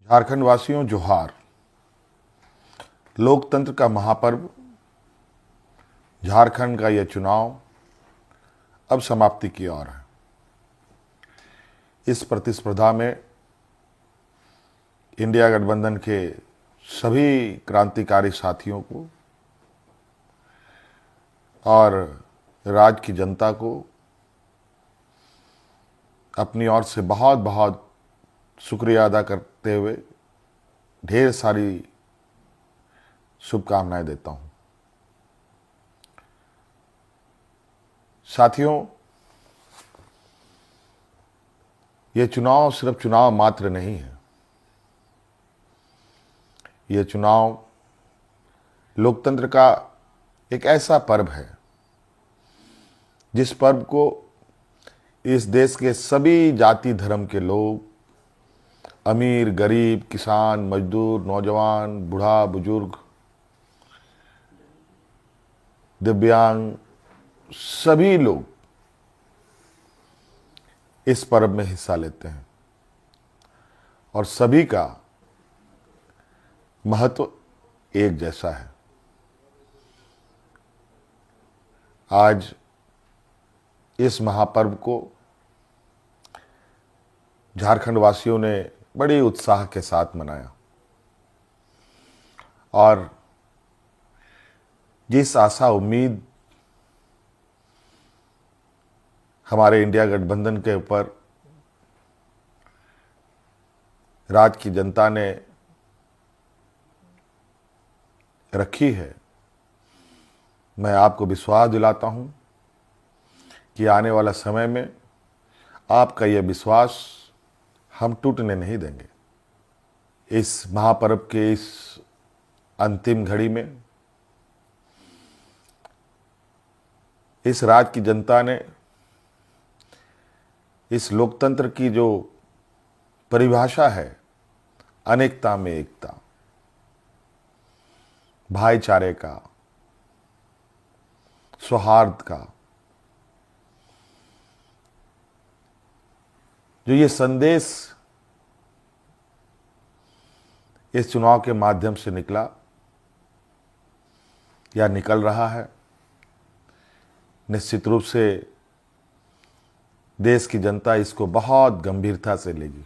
झारखंड वासियों जोहार। लोकतंत्र का महापर्व झारखंड का यह चुनाव अब समाप्ति की ओर है। इस प्रतिस्पर्धा में इंडिया गठबंधन के सभी क्रांतिकारी साथियों को और राज्य की जनता को अपनी ओर से बहुत बहुत शुक्रिया अदा करते हुए ढेर सारी शुभकामनाएं देता हूं। साथियों, ये चुनाव सिर्फ चुनाव मात्र नहीं है। ये चुनाव लोकतंत्र का एक ऐसा पर्व है जिस पर्व को इस देश के सभी जाति धर्म के लोग, अमीर गरीब, किसान मजदूर, नौजवान, बूढ़ा बुजुर्ग, दिव्यांग, सभी लोग इस पर्व में हिस्सा लेते हैं और सभी का महत्व एक जैसा है। आज इस महापर्व को झारखंड वासियों ने बड़े उत्साह के साथ मनाया और जिस आशा उम्मीद हमारे इंडिया गठबंधन के ऊपर राज्य की जनता ने रखी है, मैं आपको विश्वास दिलाता हूं कि आने वाला समय में आपका यह विश्वास हम टूटने नहीं देंगे। इस महापर्व के इस अंतिम घड़ी में इस राज्य की जनता ने इस लोकतंत्र की जो परिभाषा है, अनेकता में एकता, भाईचारे का, सौहार्द का, जो ये संदेश इस चुनाव के माध्यम से निकला या निकल रहा है, निश्चित रूप से देश की जनता इसको बहुत गंभीरता से लेगी।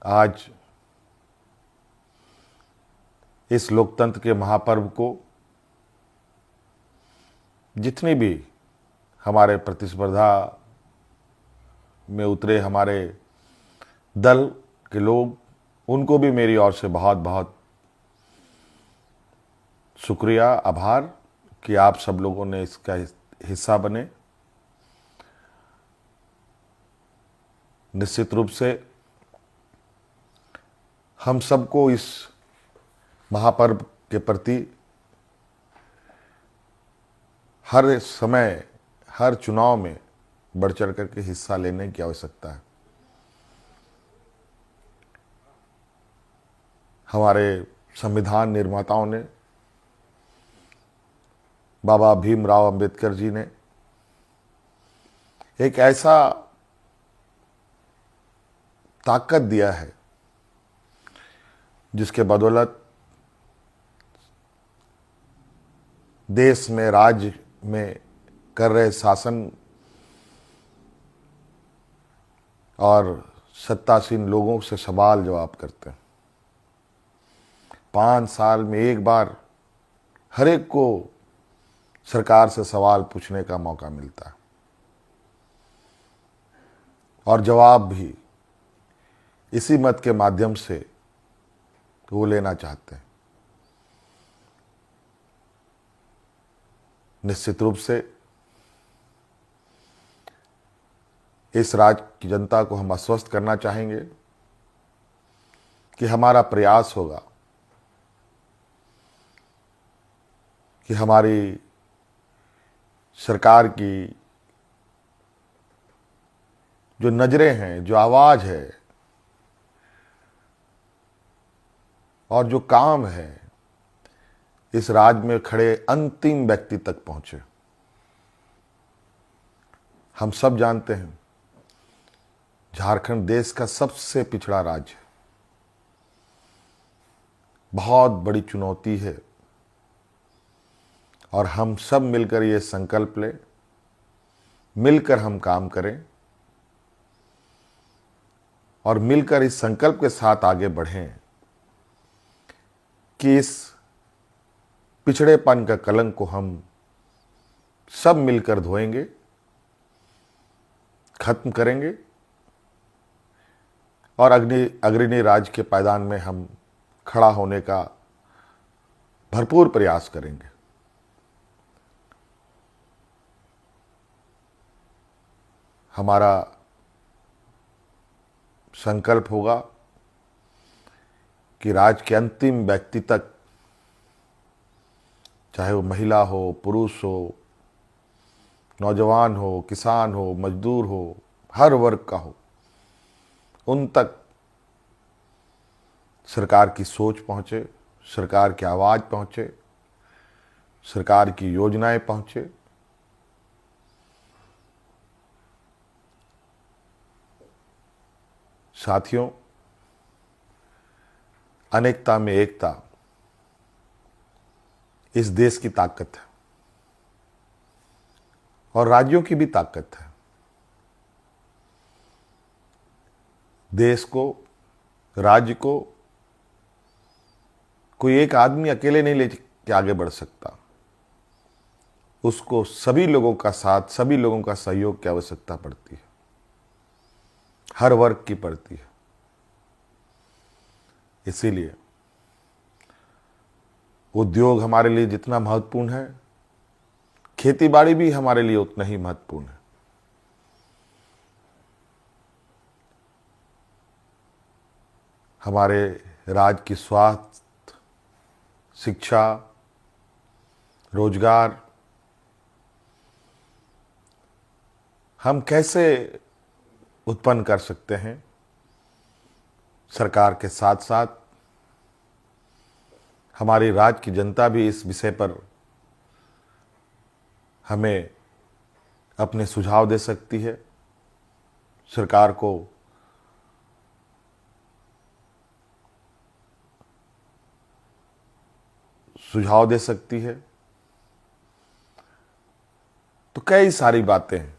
आज इस लोकतंत्र के महापर्व को जितनी भी हमारे प्रतिस्पर्धा में उतरे हमारे दल के लोग, उनको भी मेरी ओर से बहुत बहुत शुक्रिया, आभार कि आप सब लोगों ने इसका हिस्सा बने। निश्चित रूप से हम सबको इस महापर्व के प्रति हर समय, हर चुनाव में बढ़ चढ़ करके हिस्सा लेने की आवश्यकता है। हमारे संविधान निर्माताओं ने, बाबा भीमराव अंबेडकर जी ने एक ऐसा ताकत दिया है जिसके बदौलत देश में, राज्य में कर रहे शासन और सत्तासीन लोगों से सवाल जवाब करते हैं। 5 साल में एक बार हर एक को सरकार से सवाल पूछने का मौका मिलता है और जवाब भी इसी मत के माध्यम से वो लेना चाहते हैं। निश्चित रूप से इस राज्य की जनता को हम आश्वस्त करना चाहेंगे कि हमारा प्रयास होगा कि हमारी सरकार की जो नजरें हैं, जो आवाज है और जो काम है, इस राज्य में खड़े अंतिम व्यक्ति तक पहुंचे। हम सब जानते हैं झारखंड देश का सबसे पिछड़ा राज्य है। बहुत बड़ी चुनौती है और हम सब मिलकर ये संकल्प लें, मिलकर हम काम करें और मिलकर इस संकल्प के साथ आगे बढ़ें कि इस पिछड़ेपन का कलंक को हम सब मिलकर धोएंगे, खत्म करेंगे और अग्रणी राज्य के पायदान में हम खड़ा होने का भरपूर प्रयास करेंगे। हमारा संकल्प होगा कि राज्य के अंतिम व्यक्ति तक, चाहे वो महिला हो, पुरुष हो, नौजवान हो, किसान हो, मजदूर हो, हर वर्ग का हो, उन तक सरकार की सोच पहुंचे, सरकार की आवाज़ पहुंचे, सरकार की योजनाएं पहुंचे। साथियों, अनेकता में एकता इस देश की ताकत है और राज्यों की भी ताकत है। देश को, राज्य को कोई एक आदमी अकेले नहीं लेके आगे बढ़ सकता। उसको सभी लोगों का साथ, सभी लोगों का सहयोग की आवश्यकता पड़ती है, हर वर्ग की पड़ती है। इसीलिए उद्योग हमारे लिए जितना महत्वपूर्ण है, खेतीबाड़ी भी हमारे लिए उतना ही महत्वपूर्ण है। हमारे राज्य की स्वास्थ्य, शिक्षा, रोजगार हम कैसे उत्पन्न कर सकते हैं, सरकार के साथ साथ हमारी राज्य की जनता भी इस विषय पर हमें अपने सुझाव दे सकती है, सरकार को सुझाव दे सकती है। तो कई सारी बातें हैं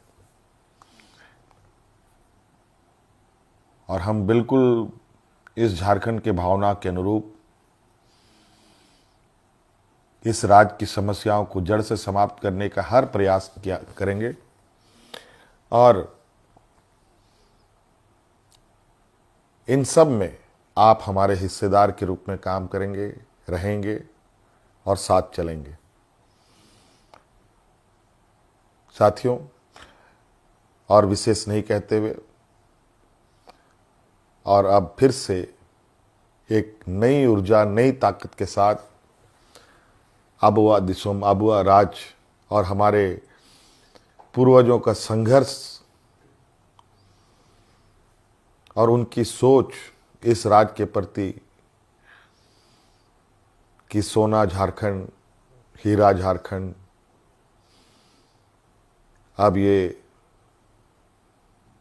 और हम बिल्कुल इस झारखंड के भावना के अनुरूप इस राज्य की समस्याओं को जड़ से समाप्त करने का हर प्रयास करेंगे और इन सब में आप हमारे हिस्सेदार के रूप में काम करेंगे, रहेंगे और साथ चलेंगे। साथियों, और विशेष नहीं कहते हुए और अब फिर से एक नई ऊर्जा, नई ताकत के साथ आबुआ दिसोम, आबुआ राज्य और हमारे पूर्वजों का संघर्ष और उनकी सोच इस राज्य के प्रति कि सोना झारखंड, हीरा झारखंड, अब ये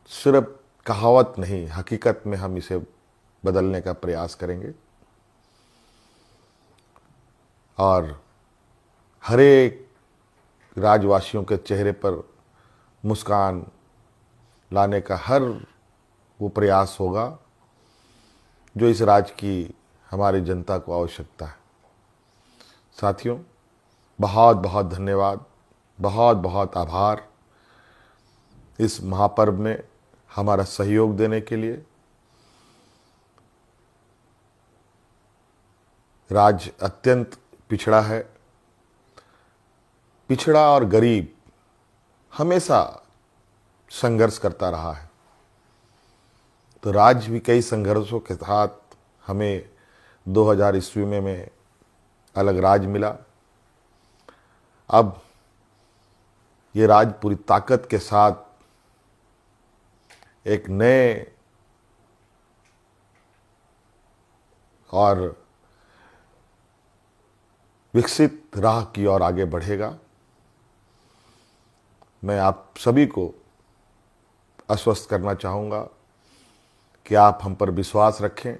सिर्फ कहावत नहीं, हकीकत में हम इसे बदलने का प्रयास करेंगे और हर एक राज्यवासियों के चेहरे पर मुस्कान लाने का हर वो प्रयास होगा जो इस राज्य की हमारी जनता को आवश्यकता है। साथियों, बहुत बहुत धन्यवाद, बहुत बहुत आभार इस महापर्व में हमारा सहयोग देने के लिए। राज्य अत्यंत पिछड़ा है, पिछड़ा और गरीब हमेशा संघर्ष करता रहा है। तो राज्य भी कई संघर्षों के साथ हमें 2000 ईस्वी में अलग राज्य मिला। अब ये राज्य पूरी ताकत के साथ एक नए और विकसित राह की ओर आगे बढ़ेगा। मैं आप सभी को आश्वस्त करना चाहूँगा कि आप हम पर विश्वास रखें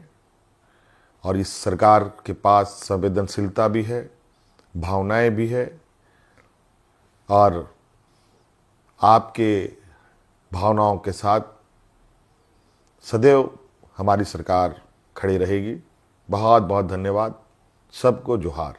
और इस सरकार के पास संवेदनशीलता भी है, भावनाएं भी है और आपके भावनाओं के साथ सदैव हमारी सरकार खड़ी रहेगी। बहुत बहुत धन्यवाद। सबको जोहार।